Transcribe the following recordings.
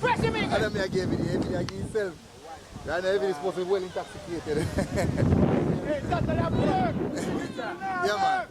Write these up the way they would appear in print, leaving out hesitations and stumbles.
Press him in. I don't mean I gave it, I gave himself. I know everybody's supposed to be well intoxicated. Hey, that's that work. Yeah, man.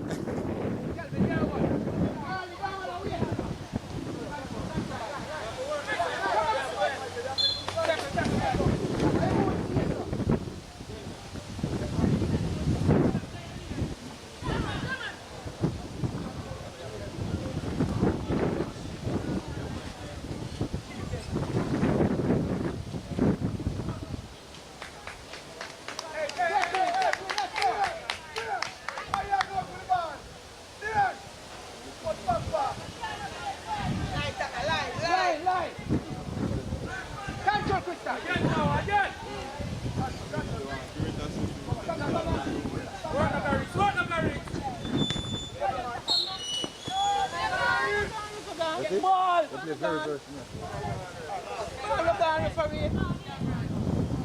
Ball! Very, very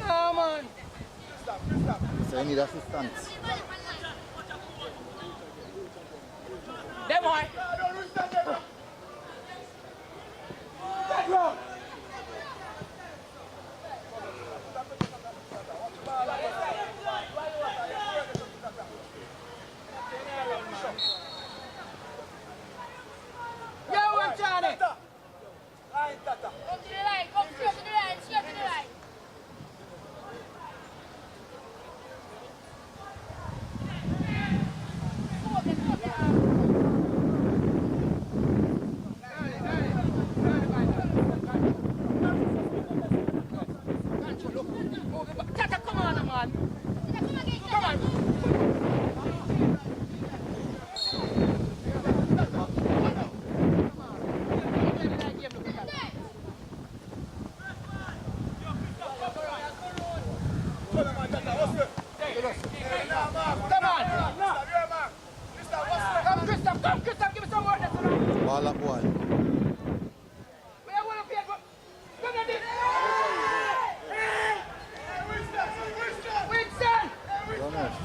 No, man. So I need assistance. Them boy. Yo, I'm Johnny. Come to the line, come straight to the line, straight to the line. Tata, come on, man. Come on. Come, Christoph, give me some more. Ball up one. Winston! Runners.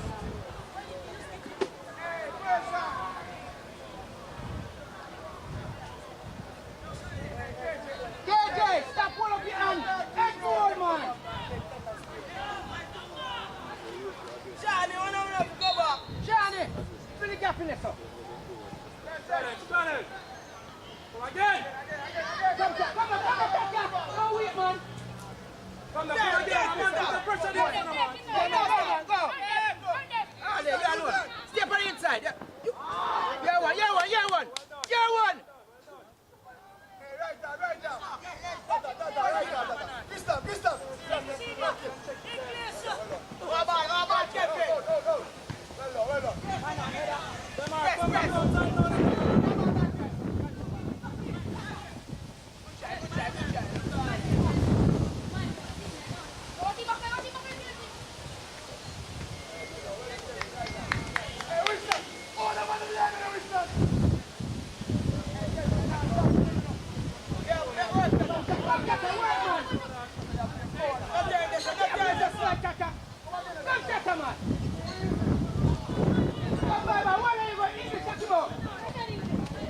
KJ, stop one of your hands. Head forward, man. Johnny, I don't know to go back. Johnny, fill the gap in there, sir. Come again! Come on, go wait, man. Come again! Come on, put the pressure there, man. Go. Ah, there, you alone. Step on the inside. Yeah, one. Right down. Christoph. Go, Kevin. Well done.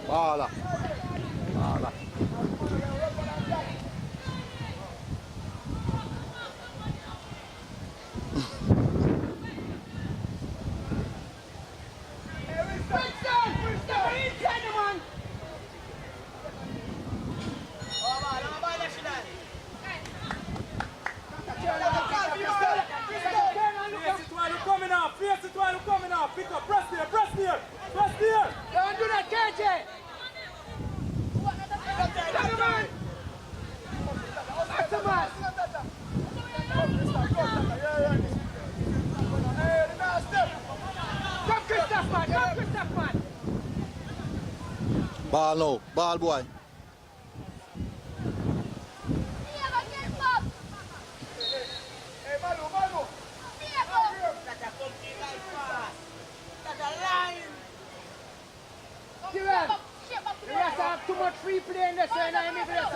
Ball up. Face it while you're coming off. Pick up. Press there. Don't do that, KJ. Come, Christoph, man. Ball now. Ball boy. You have too much free play in this and I'm in this.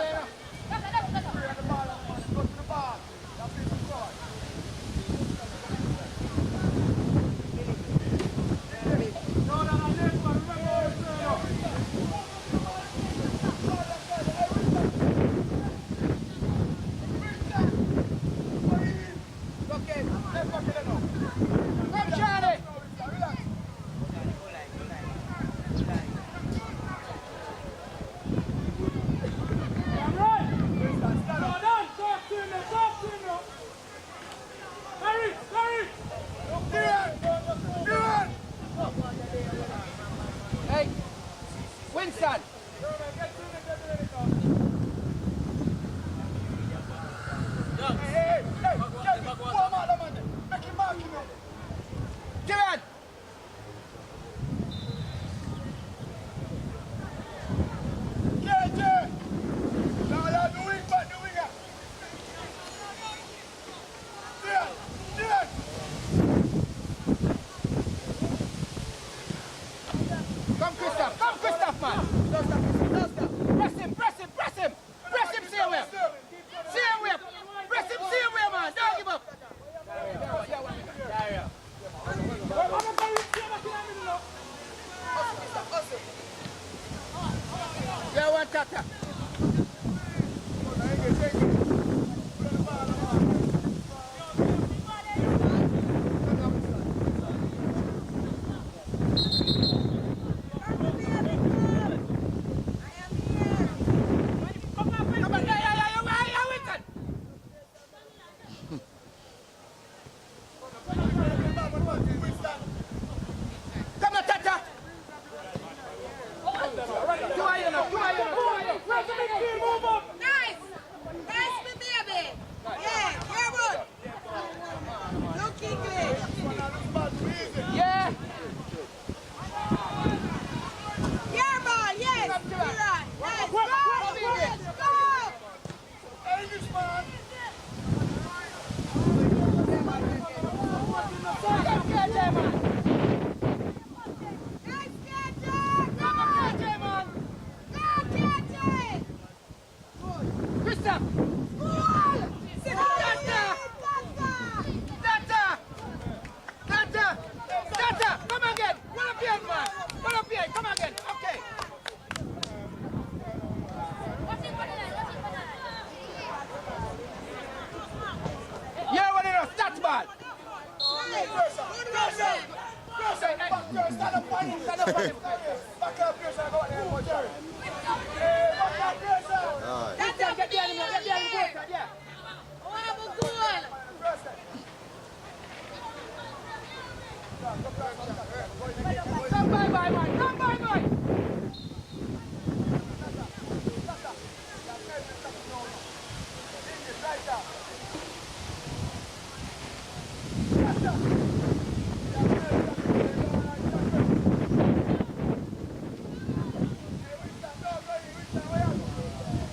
Come by, man. Come by, man.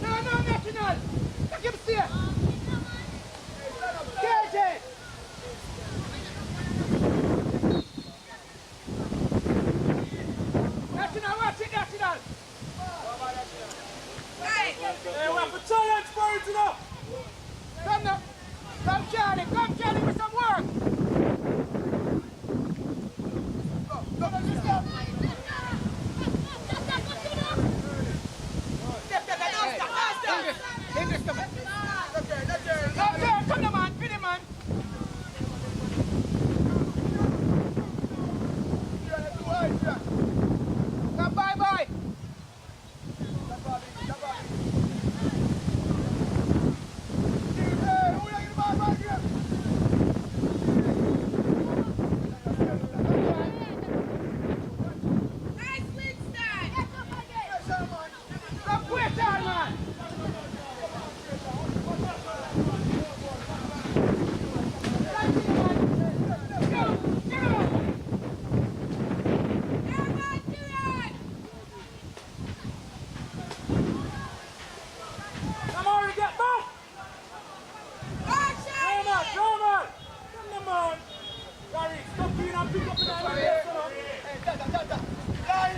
No, National. Take him stay. KJ. National, watch it, National. Hey, we have to challenge for it, you know. Come now. Come, Charlie, with some work. English, come on. Come now, man. Finish, man. Come, bye. Come, quick, man. Come on, get back. Come on. Come on. Gary, stop being and pick up the line.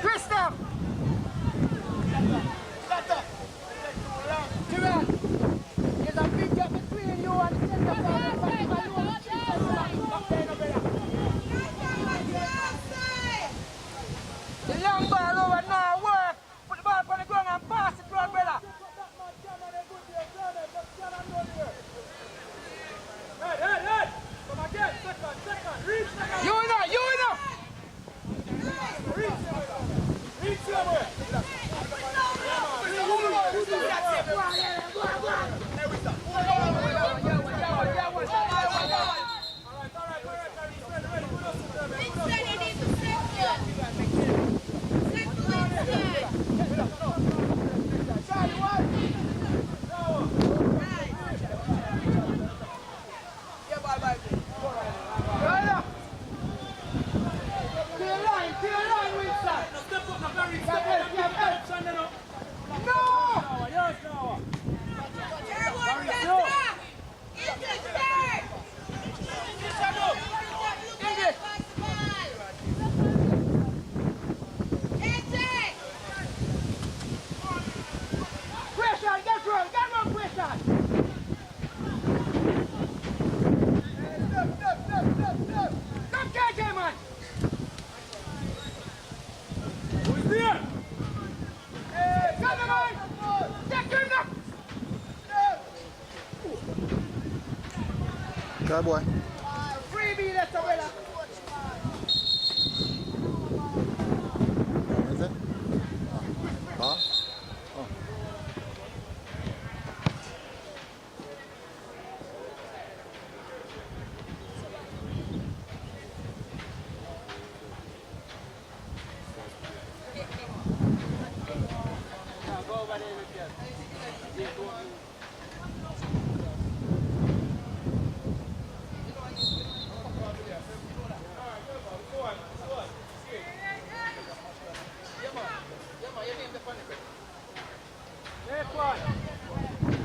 Christoph! Gerard, there's a big gap between you and the center forward. The long ball over now, work. Put the ball on the ground and pass it to our brother. Hey. Come again. Second. Reach. You know. Reach your way. Come, KJ, man! Who's there? Come on, man! Take him now! Good boy. Freebie, that's a winner. Is it? Huh? Oh.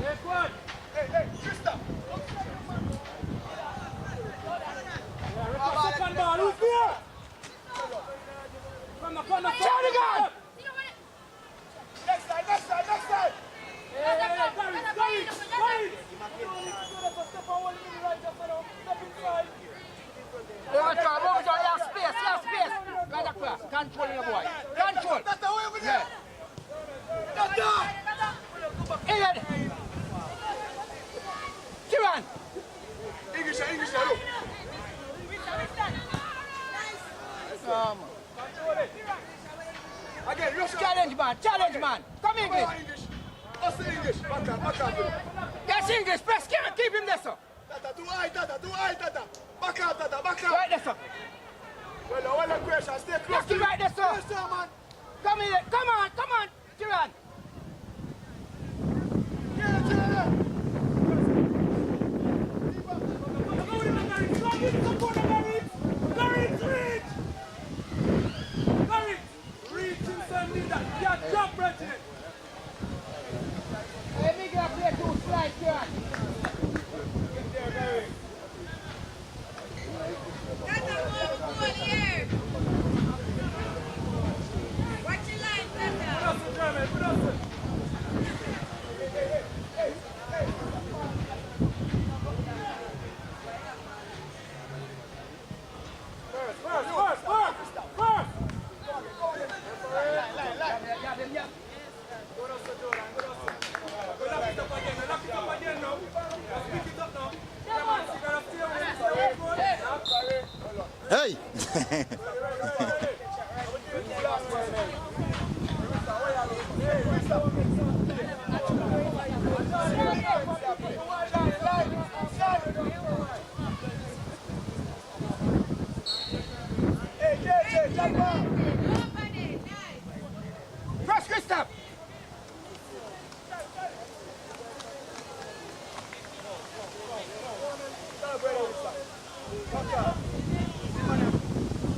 Next one. Hey, sister. Second ball. Who's there? From the corner. Shotgun! Next side. Gary. Over, you have space. Right across. Control your boy. Control. Tata, where over there? Ian! Kiran! English, look. Again, rush Challenge, man. Come English. English. What's the English? Back up. Yes, English. Press, keep him there, sir. Tata, too high, Tata. Back up, Tata. Right there, sir. Well done, Croatia. Stay close. Let's get right there, sir. Yes, sir, man. Come in. Come on, Kiran. Hey, Miguel, play two slides, Kiran. That's a whole goal here. Watch your line, Tata. Hey! Press Christoph.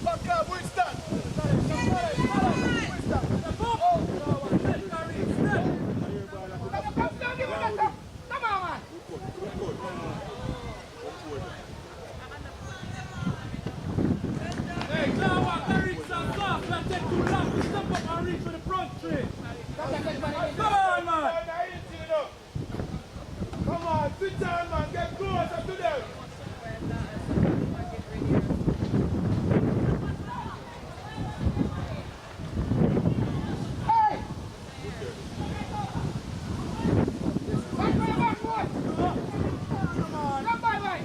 Back up, Winston. Come on, man. Hey, now what? They reach some soft and take too long to step up and reach for the front straight. Come on, man. Come on, sit down, man. Get closer to them. Hey! Back, boy. Come by, boy.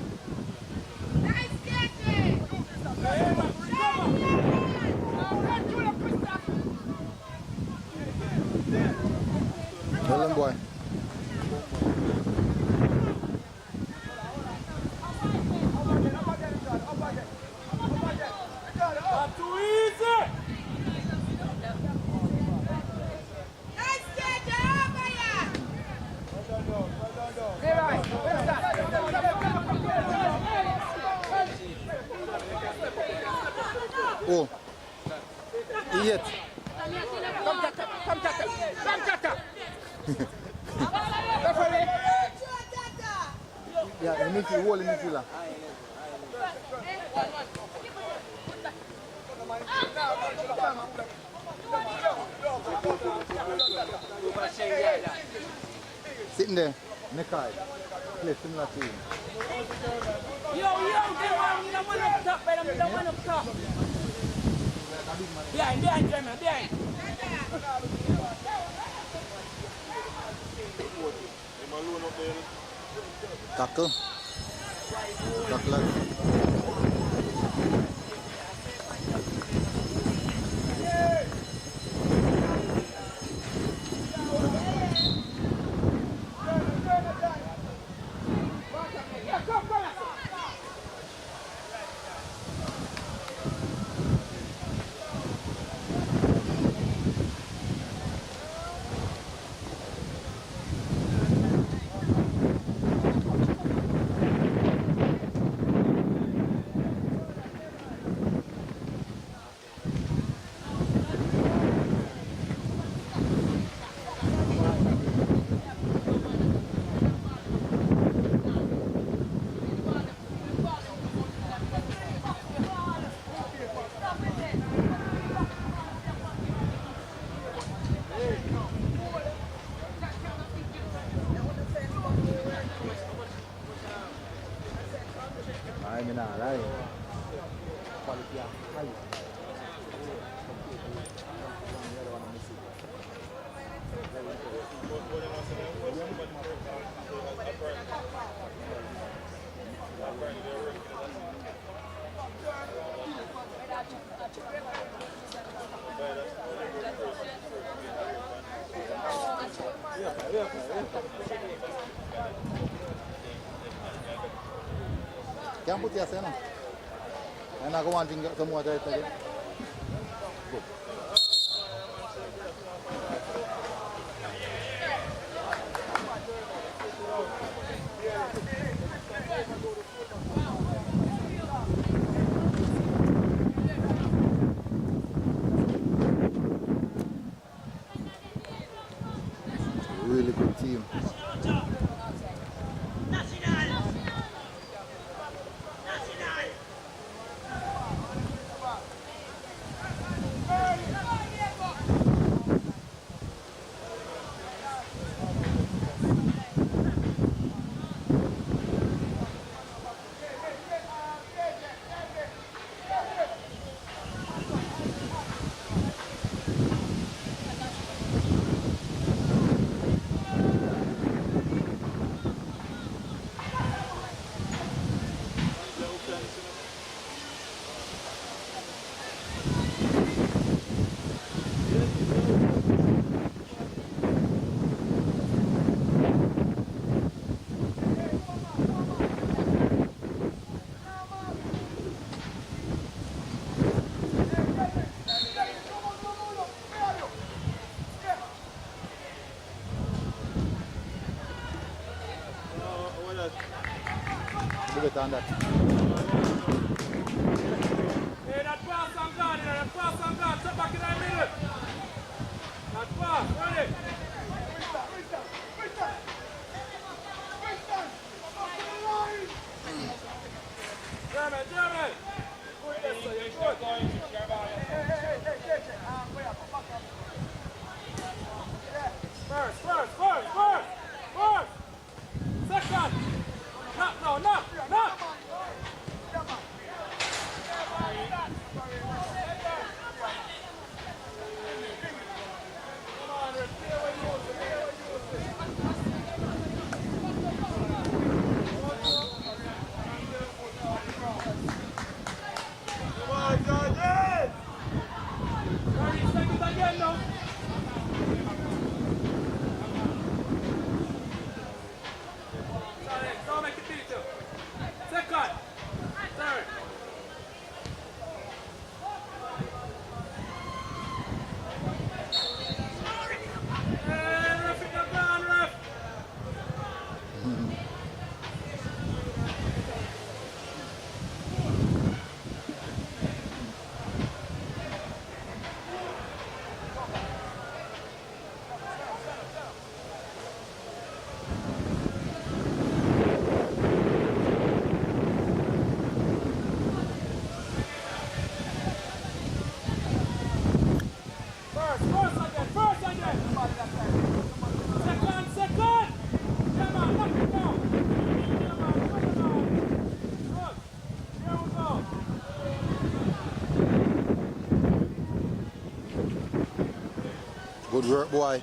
Nice catching. Run through the Christoph. Well done, boy. Not too easy. Nice catch, Abaya. Leroy, Oh. Yet. Come, Tata. Yeah, the midfield, whole midfielder. Sitting there, Nikai. Play similar to him. Yo, they want one up top, but I'm one up top. Behind, Jeremy, behind. Tackle. Tackle. Ay, minalay. Quality high. Can't put your cena. And I go on drink some water again. Good. Really good team. Do it on that. Hey, that pass and guard, that pass and guard, step back in the middle. That pass, ready? German, German. Good, yes, sir, you're good. First. Second. Knock. Don't make it beat you. Second. Third. Hey, ref it down, ref. First again. Second. Come on, knock it down. Good. Here we go. Good work, boy.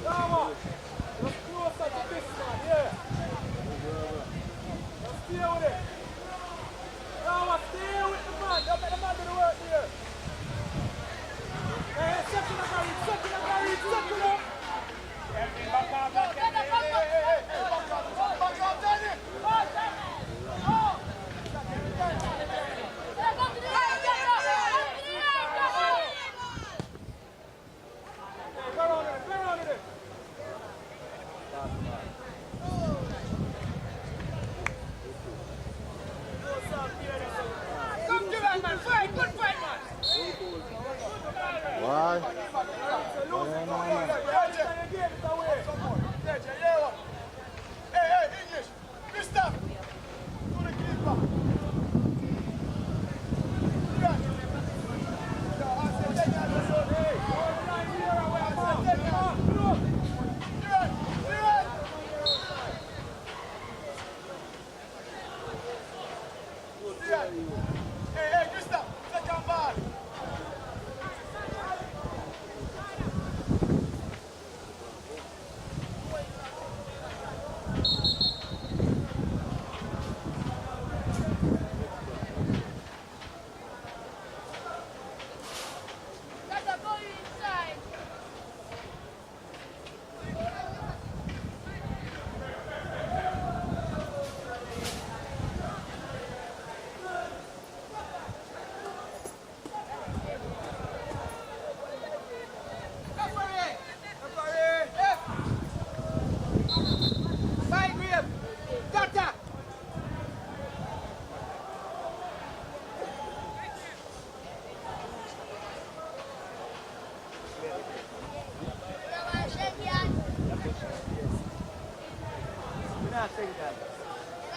Come on. Just closer to this man, yeah. Just stay with it.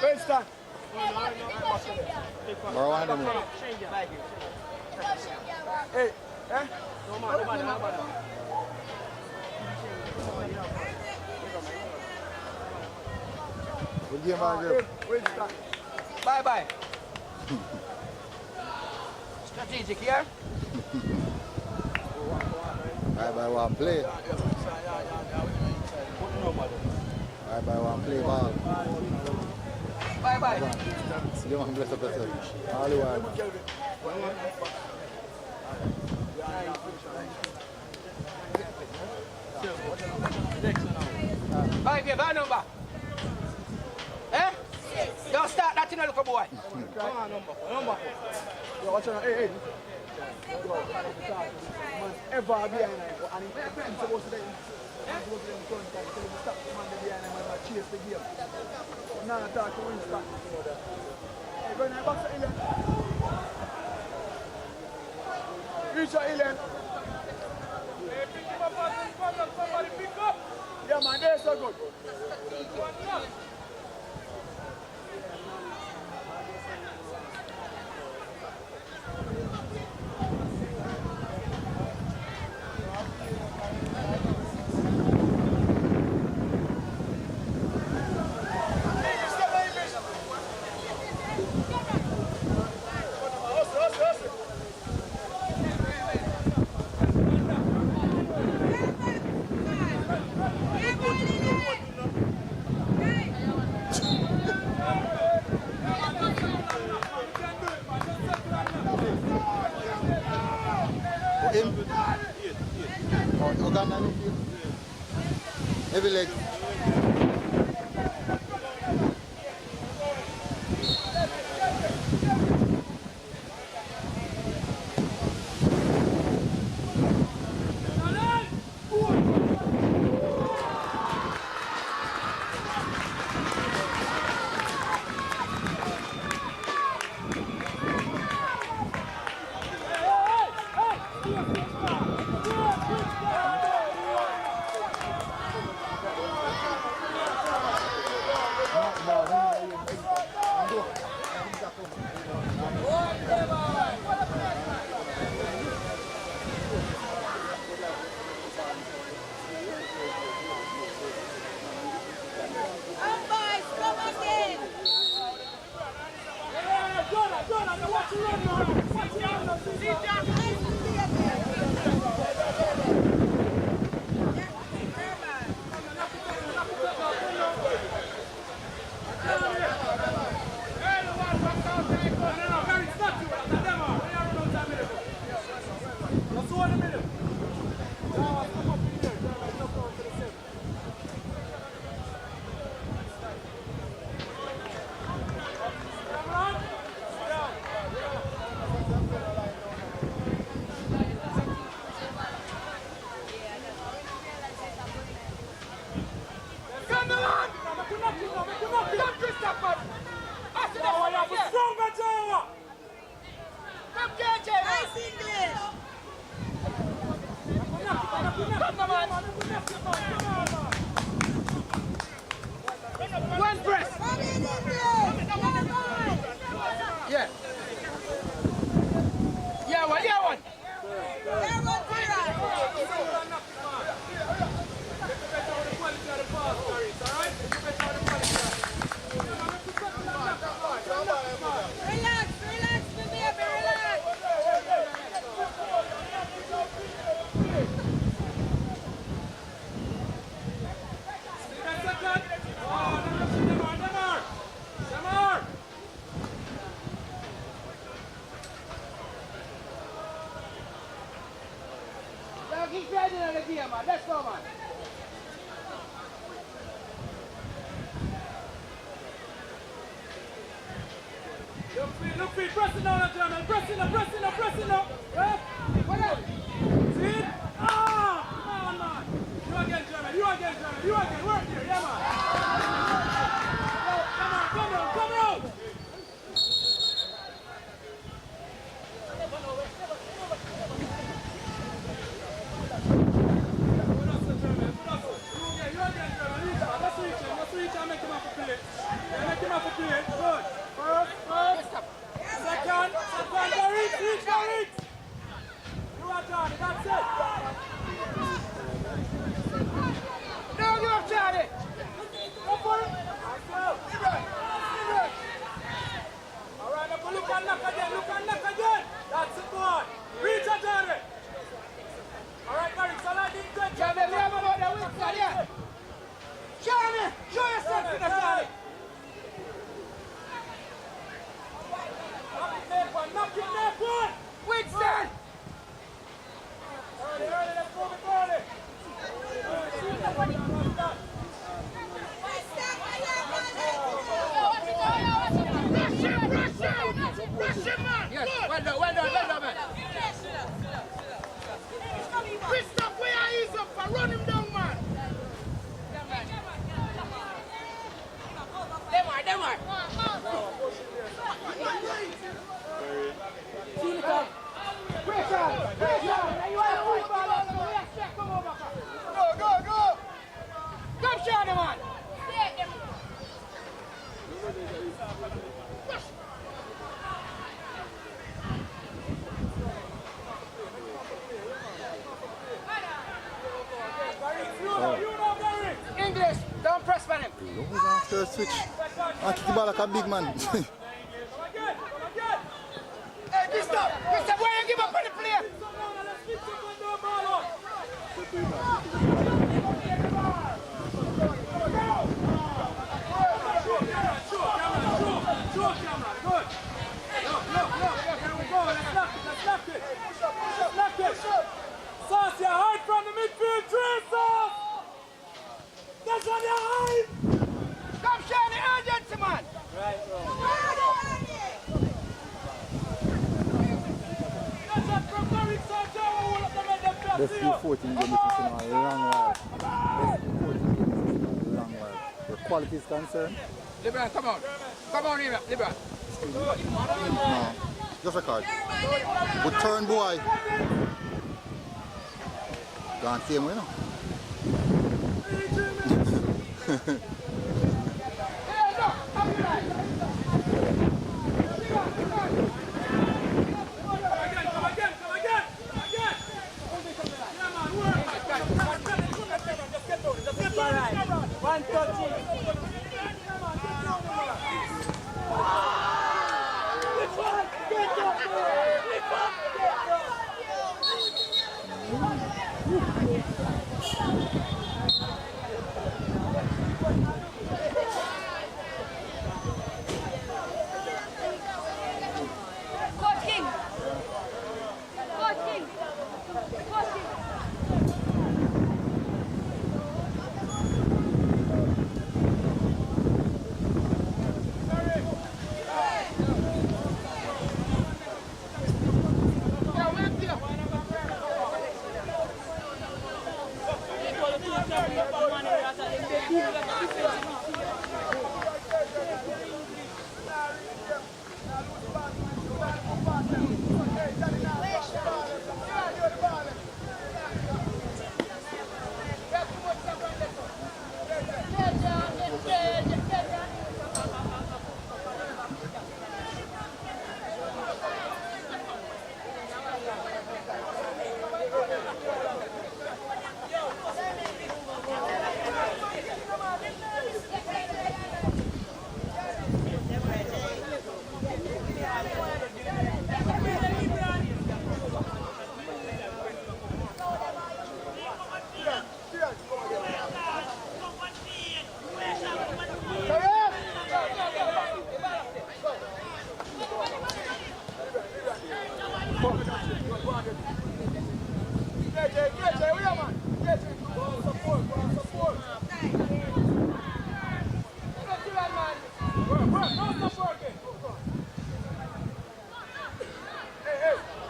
Winston. Or one of them. Hey, eh? No man. Good game, man. Winston. Bye. Strategic here. Bye one play. Bye one play ball. Bye. See man bless up yourself. All the while. Bye, give a number. Eh? Don't start that in a little boy. Number. Yo, watch out. Hey. Man, ever behind him. And he's supposed to be in front. Tell him to stop the man behind him and chase the game. Now talk to Winston. Hey, go in there, box to Ellen. Reach to Ellen. Hey, pick him up and somebody pick up. Yeah, man, they're so good. Heavy leg. One press. Yeah. Yeah, one. Relax, baby, relax. He's ready on the game, man. Let's go, man. Look free, pressing on, German. Pressing up. Yeah? What else? See it? Come on, man. You again, German. Work here, yeah, man. Come on. You again, German. Let's reach him and make him have to play. Garrett! You are Johnny, that's it! No, give up, Charlie! Go for it! Alright, now look and knock again! That's it, boy! Reach out, Johnny! Alright, Garrett, so I didn't get Charlie, we have about the weak side, yeah! Charlie, show yourself in the Charlie! Knock it neck one! Weak side! Early, let's move it early! Yes, well done, man! Christoph, where are you up for? Run him down, man! Them are. Go! Come, Shani, man! English, don't press for him. Who's after a switch? I kick the ball like a big man. Come again! Hey, Christoph, why you give up on the player? Sauce, you hide from the midfield, Sauce! That's on your hide! Come, Shani, urgency, man! Let's do 14 games in a long while. Where quality is concerned, LeBron, come on. Come on, LeBron. no. Just a card. Good turn, boy. Gone same way, no? One touch.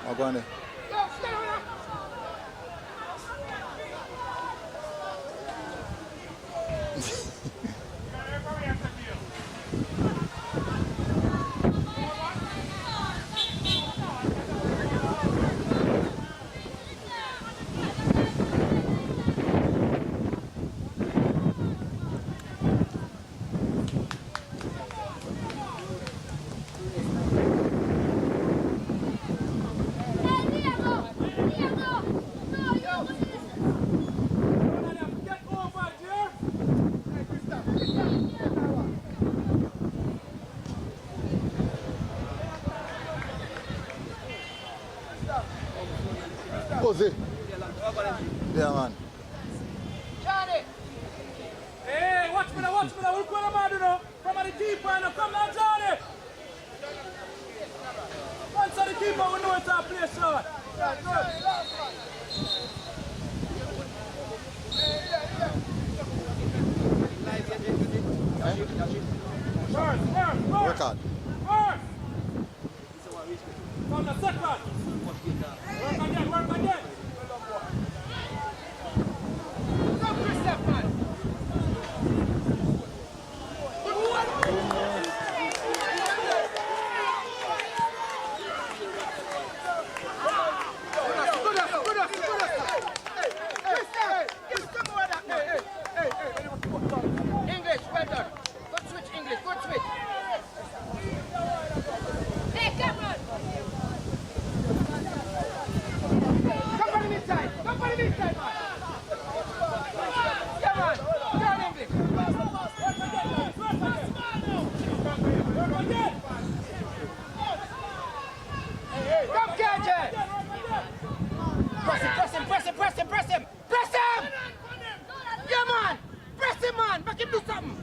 I'll go on there. Pussy. Yeah, man. Johnny! Hey, watch me now. Who's going to do now? From the keeper, now come down, Johnny. Once the keeper, we know it's our play shot. Work hard. First. From the second. Work again. Come, Christoph, man! English, well done. Good switch, English, good switch. Hey, Cameron! Come on the inside, man. Yeah, man. Turn English. Come, KJ. Press him. Yeah, man. Press him, man. Make him do something.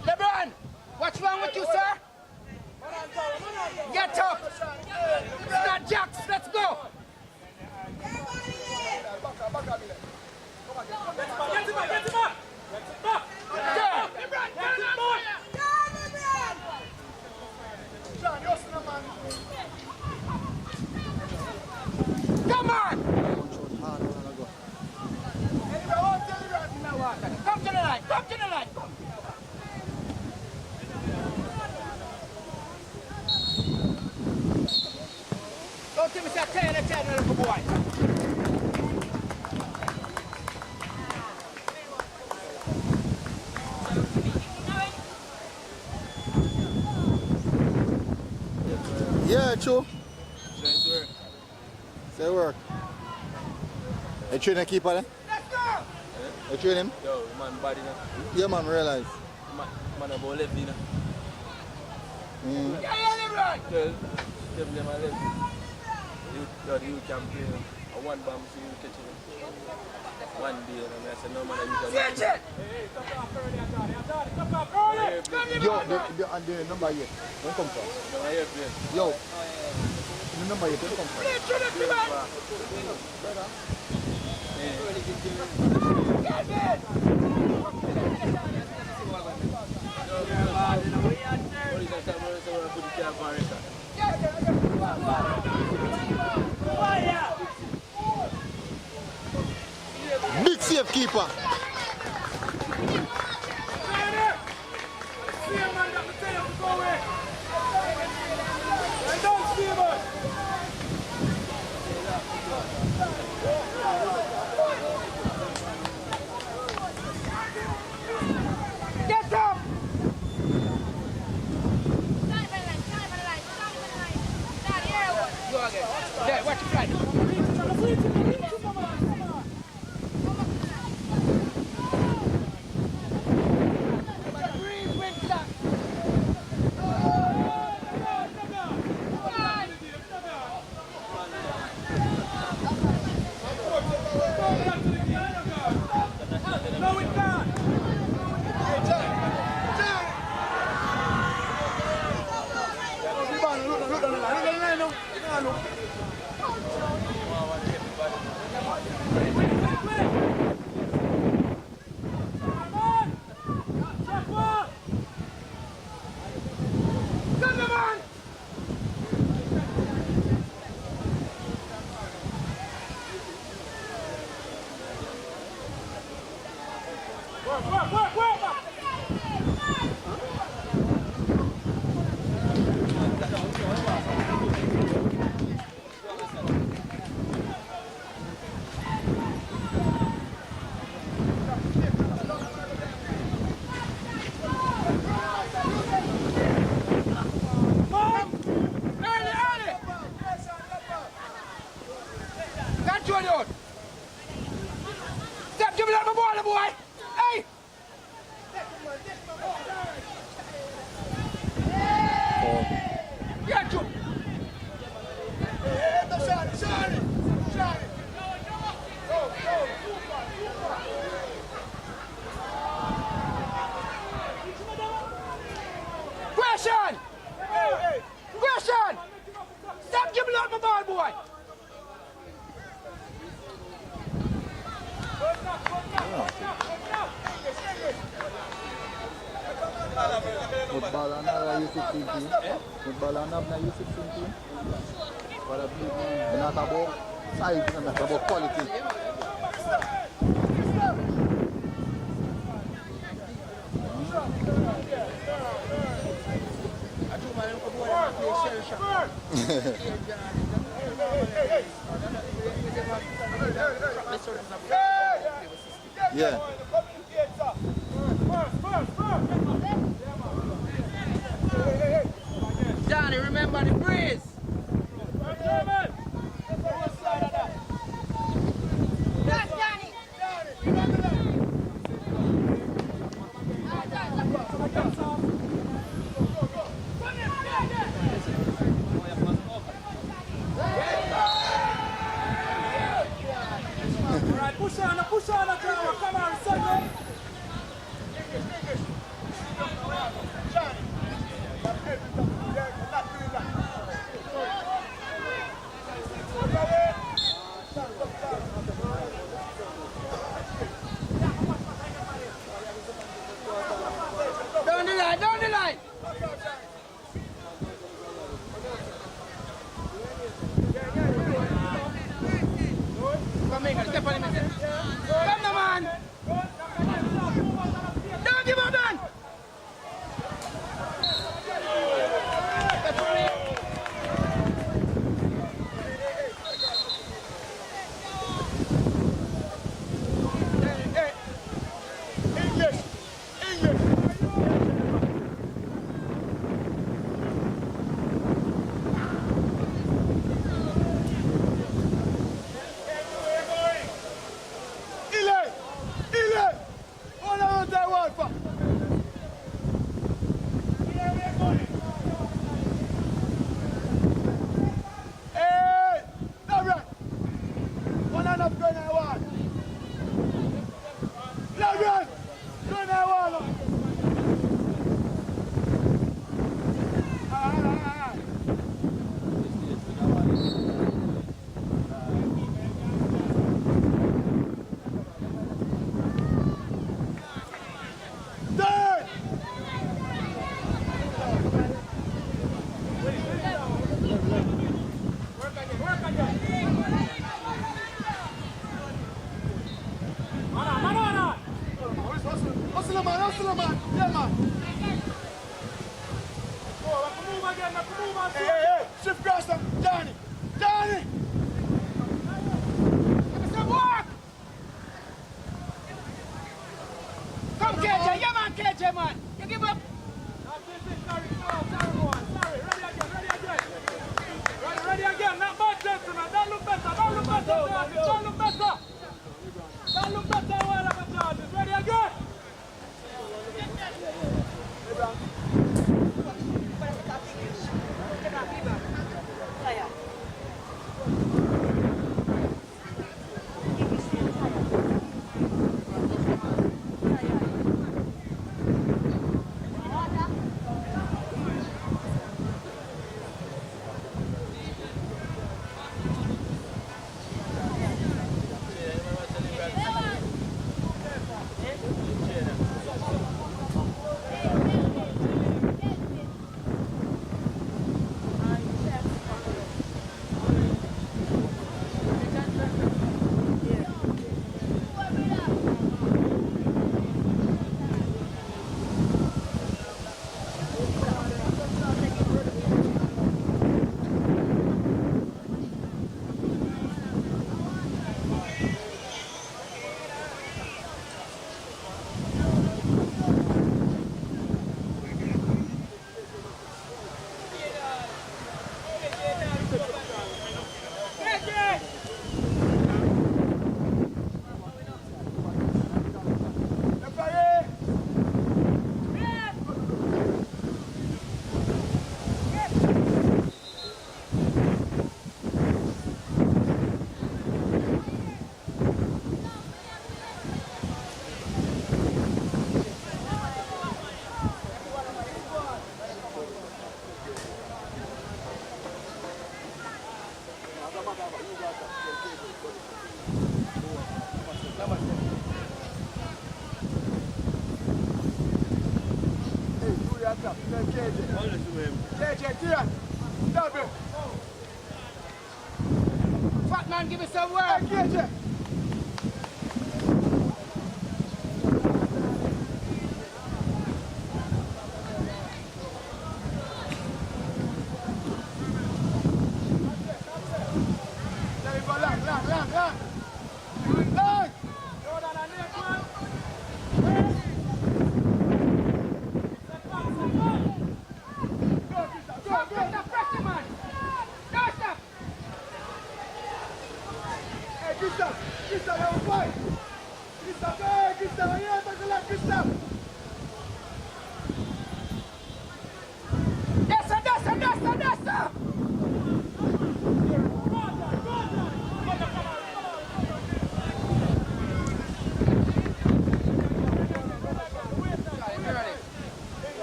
LeBron, what's wrong with you, sir? Get up. It's not jacks. Let's go. Get him up. Come on. Come to the line. Don't tell me say 10 and 10, little boy. Yeah, true. Say work. You train the keeper then? Let's go. You train him? Yo, man, body now. Yeah, man, realize. Man, about left, you know. Yeah, LeBron. Tell them I left. You can play a one bomb, so you catch it. One day, and I said, no, man, I Switch it. Yo, and the number here. Don't come from. Yo. The number here, don't come from. Big safe keeper. Get up. Go again. There, watch your flight. throw it out. Step, give me that ball, boy. Hey! Get you. Question! Question! Stop giving out my ball, boy! Football na U16 team. Football na U16 team. Para binatabo size na natabo quality. Yeah. Johnny, remember the breeze. Push on, come on, second. Down the line. Come here, step on him. Come on, man. Don't give up, man. Hustle, man. Yeah, man. Hey, shift cross them. Johnny. Give me some work. Come, KJ. Yeah, man, KJ, man. You give up. Ready again. Not bad, gentlemen. That look better. That look better. Whatever, Jordan. Ready again. Hey, do your job. Tell KJ. KJ, clear. Double. Fat man, give me some Hey, work. KJ. Let me go long. Long. Jordan and Nathan. Stop, pressure, man. Don't stop. Hey, Gustav, you're fine. Gustav, hey, Gustav, yeah, take a look, Gustav. That's up.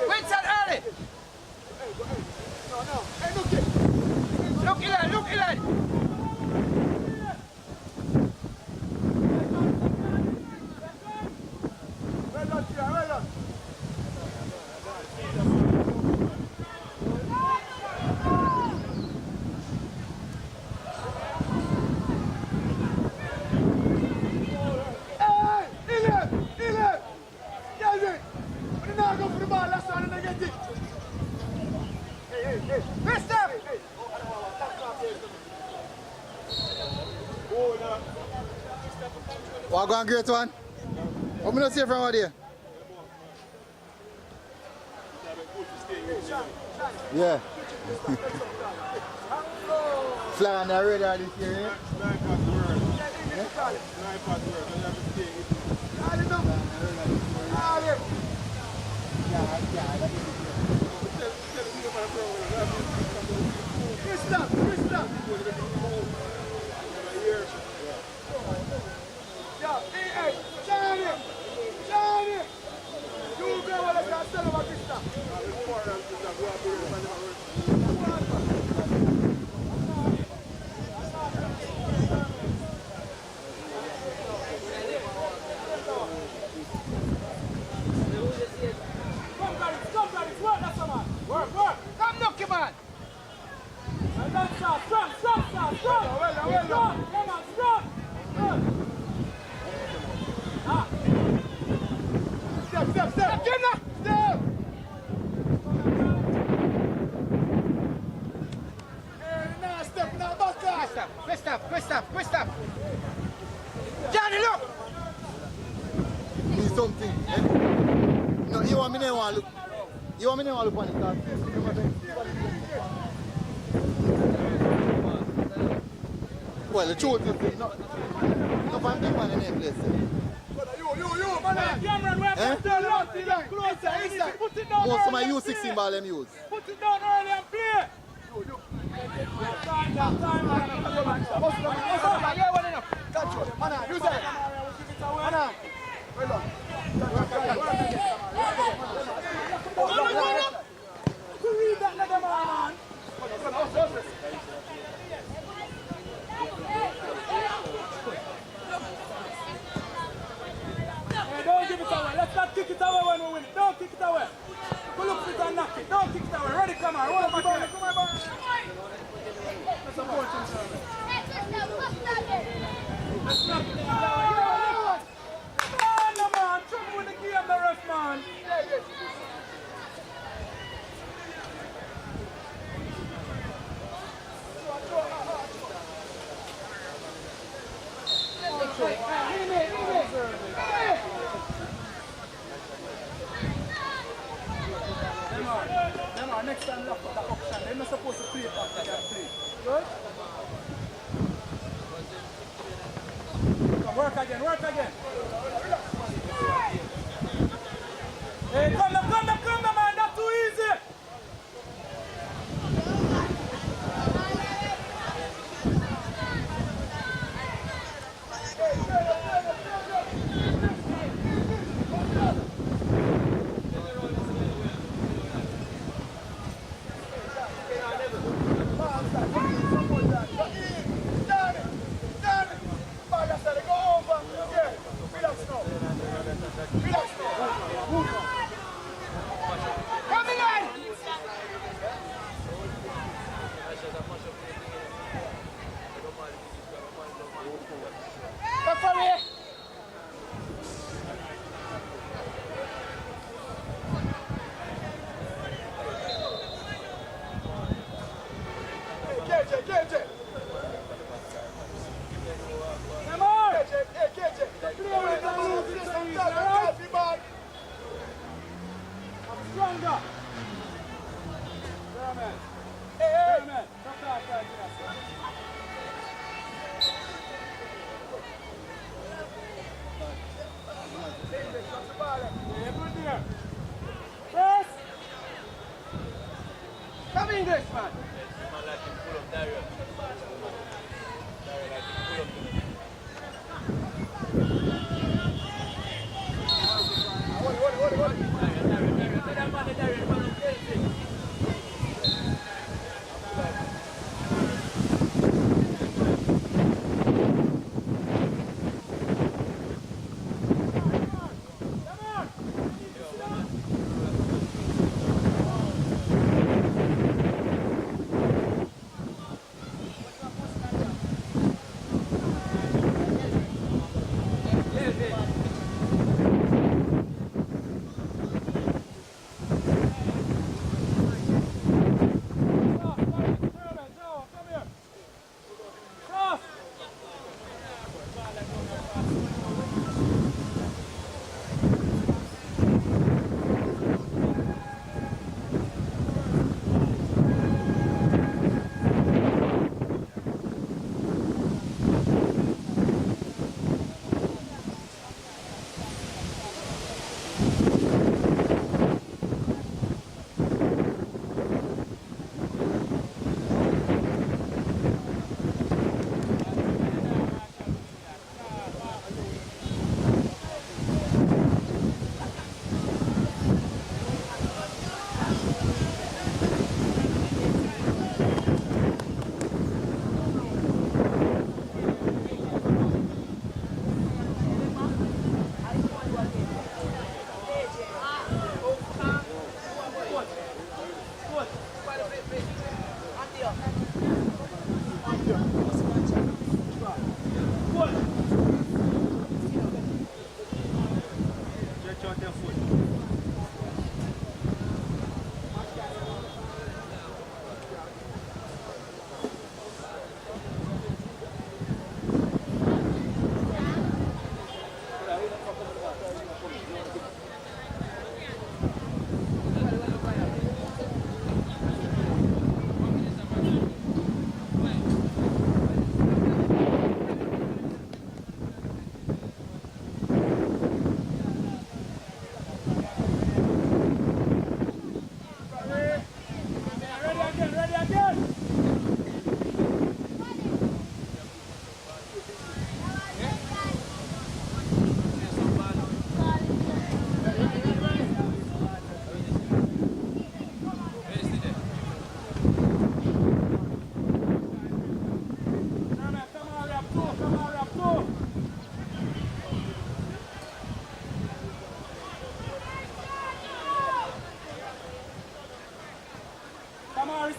Winston early. No. Hey, look it. Look, Ilan. Well done, Tia, well done. Hey, Ilan. Get it. When you now go for the ball, last one and they get it. Hey. Missed him. What going great one? What me not see from out there? Yeah. Fly on the radar this year, eh? Gustav. Yeah, hey, Johnny. You go what I can tell about Gustav. Come, Gary, work, that's a man. Work. Come, knock him, man. And that's strong. Well done. Come on, strong. Good. Step. Give him that. Step. Hey, now step, now back off. Gustav. Johnny, look. Need something, eh? No, you want me to look. You want me to look on it, well, the truth is, no one big man in that place. You, man. Cameron, we have Eh? to turn around, see them closer. Easy. Put it down Most of my early and U16 play. ball them use. Put it down early and play. Time, man. Yeah, well enough. Touch it. Man, use it. Man, well done. Who read that letter, man? Hey, don't give it away. Let's not kick it away when we win it. Don't kick it away. Pull up it and knock it. Don't kick it away. Ready, come on. Roll up again. Come on. That's important, sir. Let's knock it away. Come on, man. Trouble with the game, the ref, man. Remember, next time lock up the option. They're not supposed to play it after they play. Good? Come, work again. Hey, come down, man. That's too easy. Down Referee! KJ. Come on! KJ. I'm stronger. Yeah, man. Hey. Yeah, man. Come down, guys. Yeah, good there. Press. Come English, man. Man like him pull up Dario. Dario like him pull up.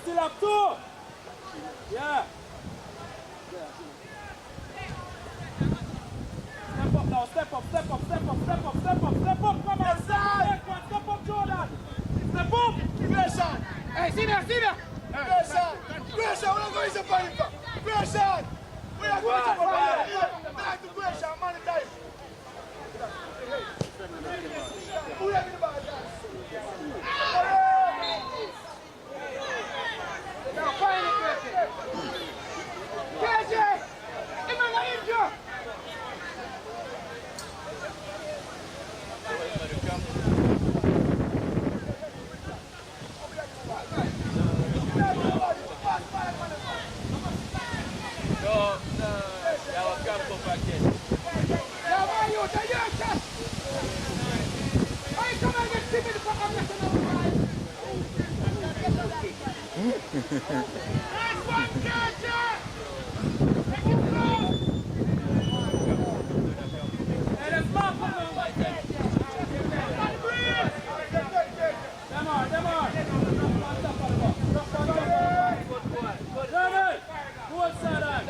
Still up two. Yeah. Step up now. Step up. Come on. Step up, Jordan. Step up. Grayson. Hey, see there. Grayson, we're not going to find him. Grayson, we are going to find him. Back to Grayson, man in time. Who are you about that? Now find it, KJ! Give me the injury! Good side.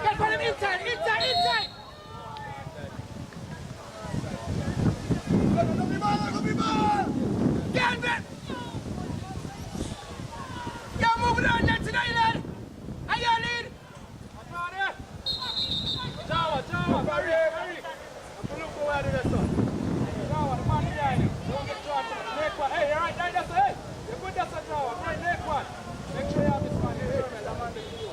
Get for him inside. Get you're moving on there tonight, lad. Are you lead? Jawa, hurry. I'm look over there, son. Jawa, the man behind him. Don't get shot. Make one. Hey, you're right there, that's it. Hey, you're good, that's a Jawa. Right, make one. Make sure you have this man. Hey, that man is you.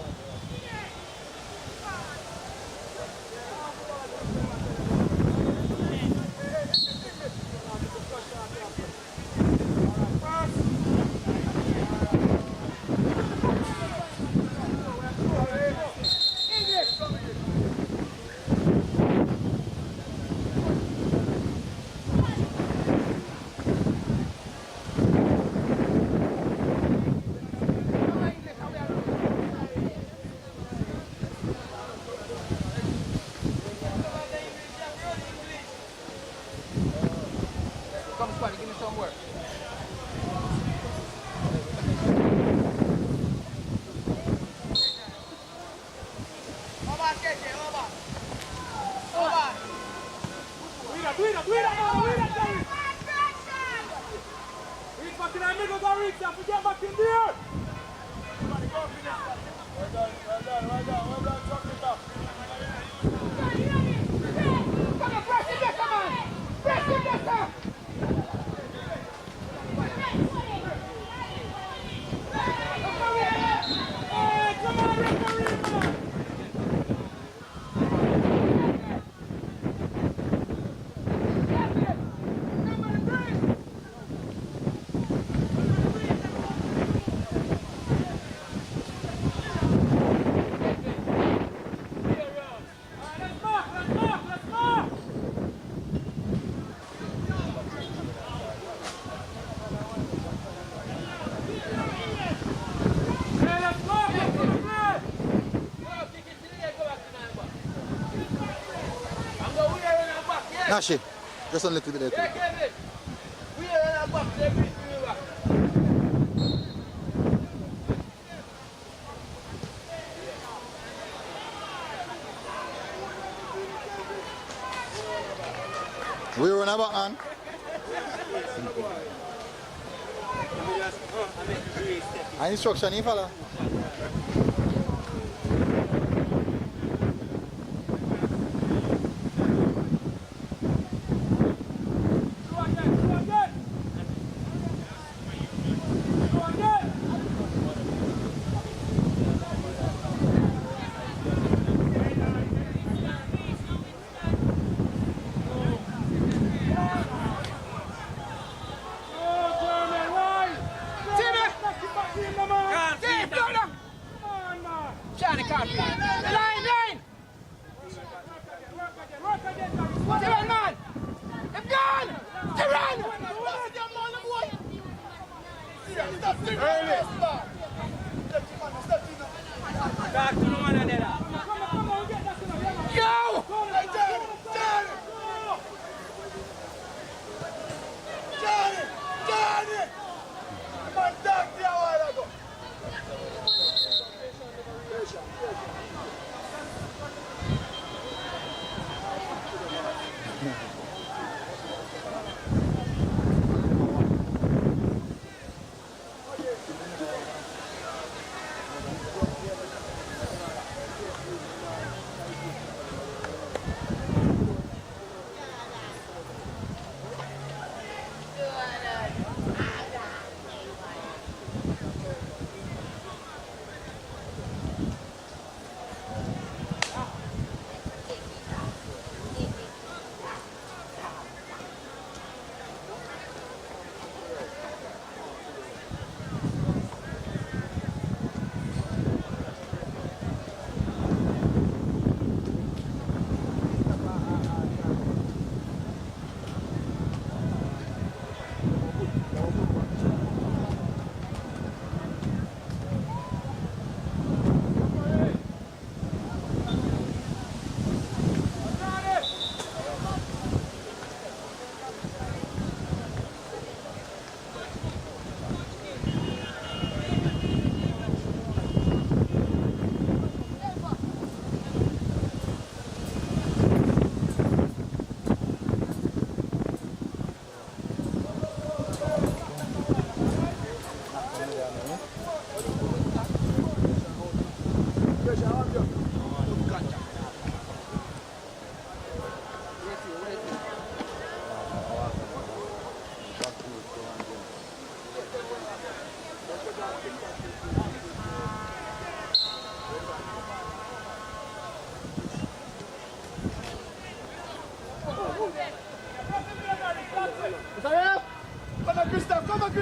Come, Squad, give me some work. Do it, Jerry. Reach back in the middle, go reach up, get back in there. Well done, chuck it up. Come on, press it, come on. Press it, come on. Hey, come on, referee, man. Nashi, just a little bit there. Yeah, Kevin. We are on our back. They're beating you back. We run about on. Instruction, you follow.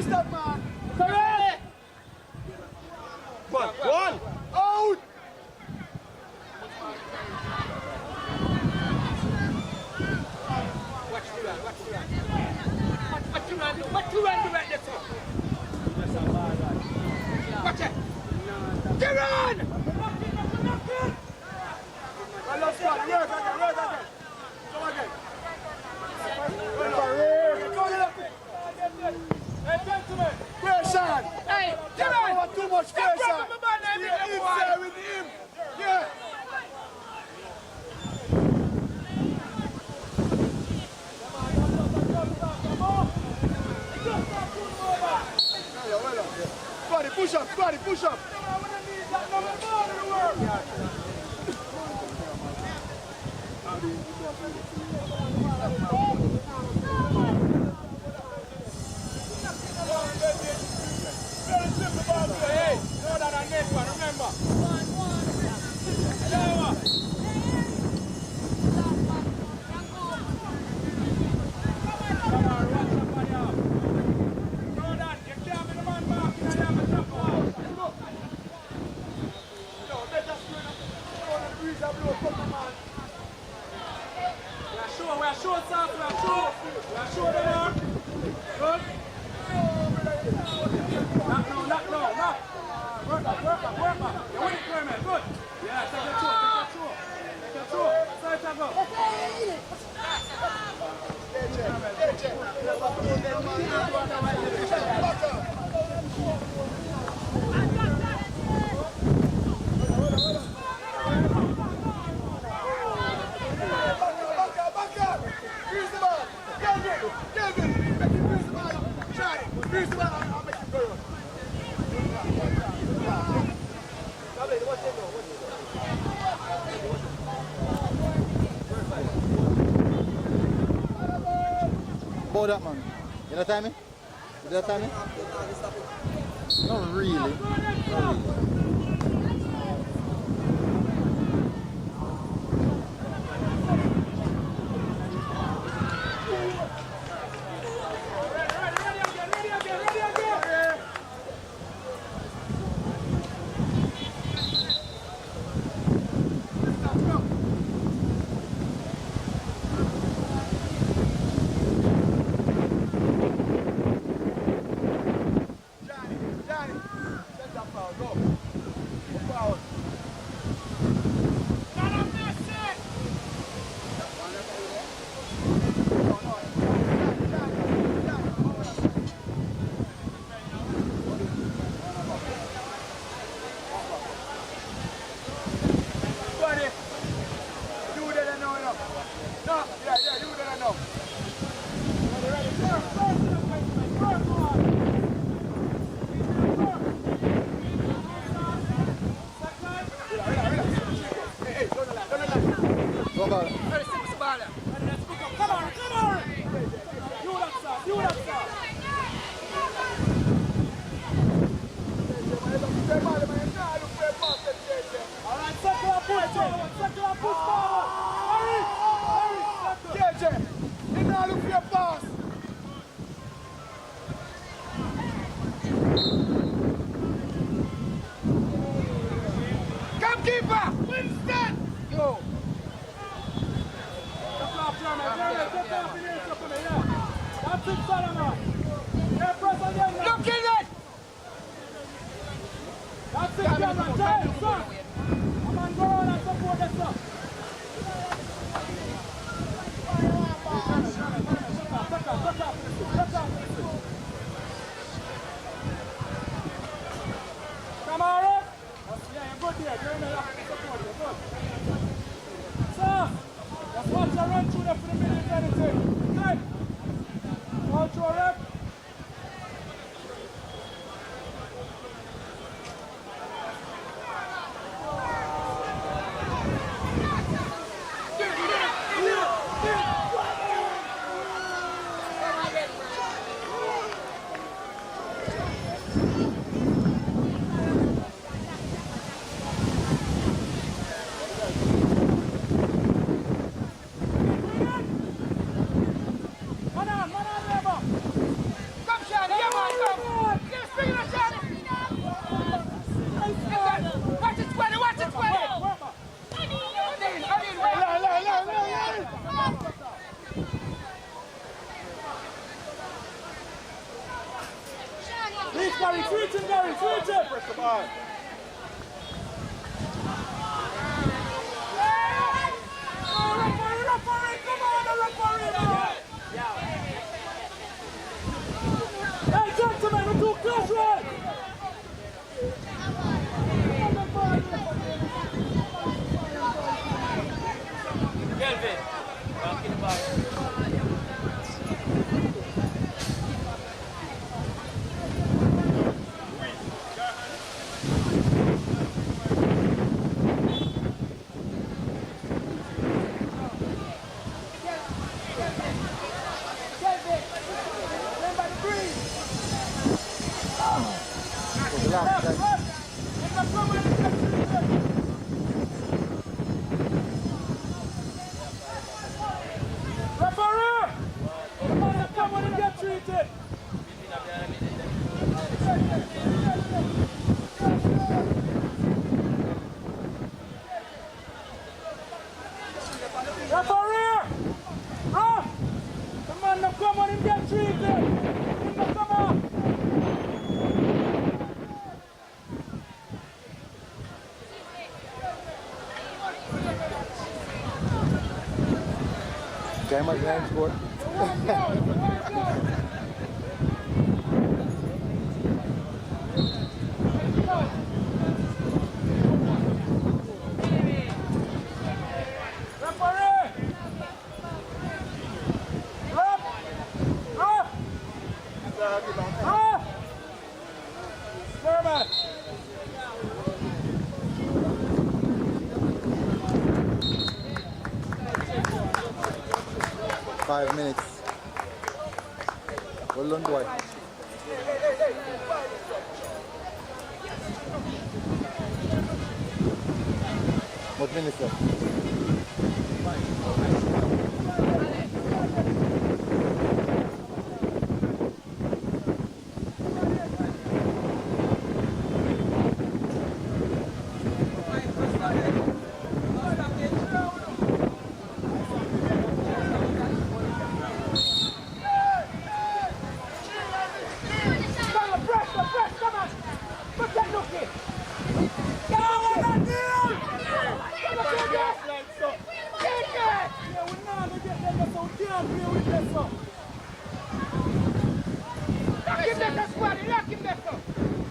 Mr. Man. Correct. One. Out. Watch the run. What you run right there, sir? Watch it. Get on! Well, let's go. Work again. Come again. Hey, gentlemen. Pressure. Hey, get on! Too much pressure. Inside with him. Yeah. Squaddy, push up. Hey, know that I need one, remember? Come on, watch somebody out. Know that you can't be the man marking and you have a drop out. We are sure, South, we are sure them on. Good. Knock now. Work back. You win it, Clement. Good. Yeah, take your throw. Start to go. Back up. Freeze the ball. Kevin. Make him freeze the ball. Try it. Freeze the ball. I'll make him go run. About that, man. You know timing? Is that timing? Not really. Press the ball. Hey, gentlemen, we're too close, right? Kelvin, back in the back. Referee! Come on, come on and get treated! Referee! Huh? Come on, now come on and get treated! Now come on! Game at the score. Norman! 5 minutes. Hold on, boy. What minutes left?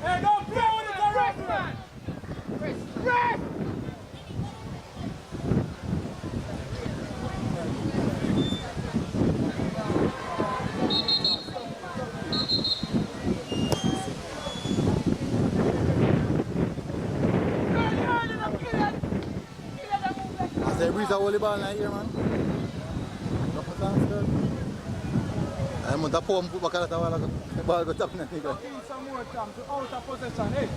Hey, don't play with it already, man! Press! I say Breeze a volleyball now here, man. I'm going to pour him back at the ball go top now. Some more time to out of possession, hey!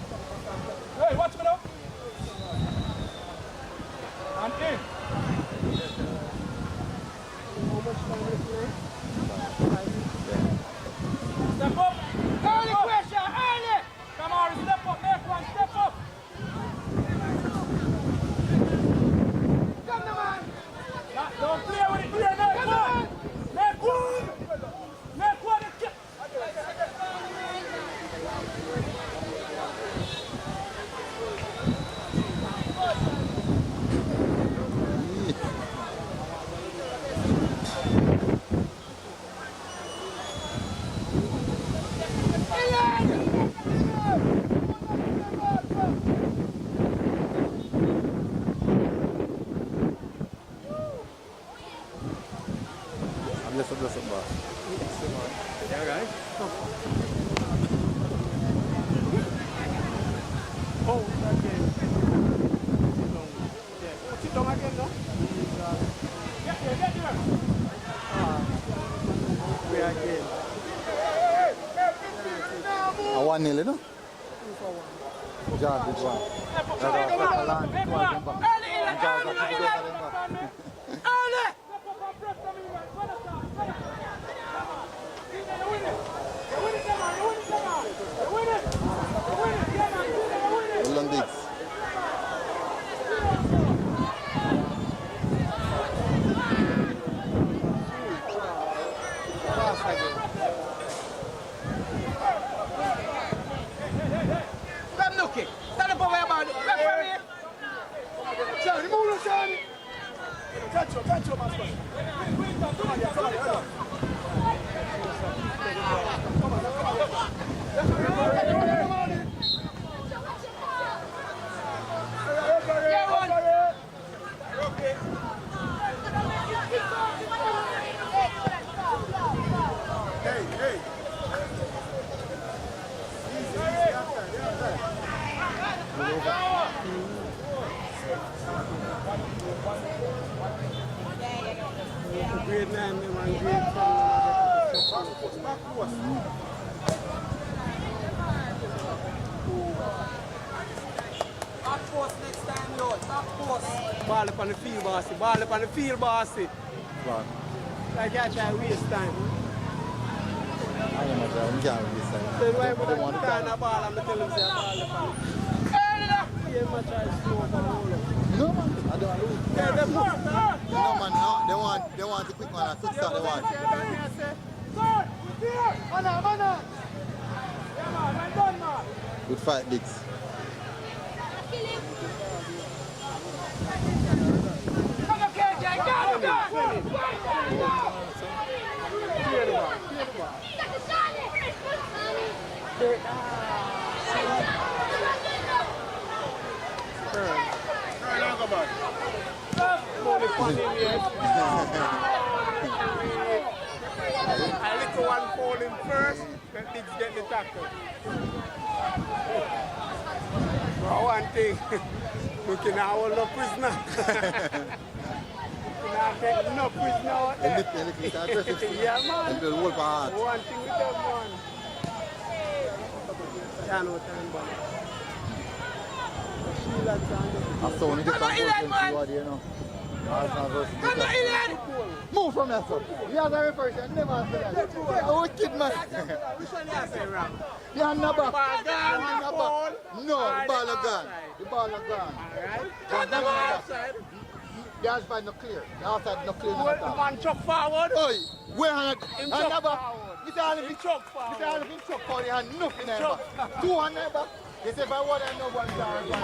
Hey, watch me now! And in! Step up! Early pressure, early! Come on, step up, make one, step up! Come on, man! Don't play with it, play, make one! Make one! Make one and kick! Bless up, boss. Yeah, guys. Oh, okay. Sit down again, no? Get there! We are again. 1-0, you know? John, big one. London. Grade 9, man, grade 10. Back post next time, Lord. Back post. Ball up on the field, bossy. Ball up on the field, bossy. But Like I try to waste time. I don't know, we can't waste time. Then why They would I want put to on a ball and tell them say ball up on it? Yeah, man, try to slow up and roll up. No, man. I don't lose. Yeah, them No, man. No. They want the quick one. A quick start. They want. Yeah, man, I done, man. Good fight, Dicks. Come on, KJ, go! Clear the ball. Only fun in here. I little one falling first, then Diggs get the tackle. For one thing, we can hold no prisoner. We cannot take no prisoner out there. Yeah, man. And the wolf heart. One thing with them, man. Yeah, no time, man. I saw when you get some goals, you know. Move from there, sir. You have a referee, you never have that. You're a wicked man. Which one you say wrong? You're not back. Ball gone, ball. No, the ball is gone. The ball is gone. Alright. Cut the ball outside. The outside not clear. The outside not clear. The man chuck forward. Oi, where hang it? Him And chuck never. forward. Mr. Allen, Him chuck forward. Mr. Allen, chuck forward. He had nothing there. chuck. 2 and never. He said, if I want to know one time.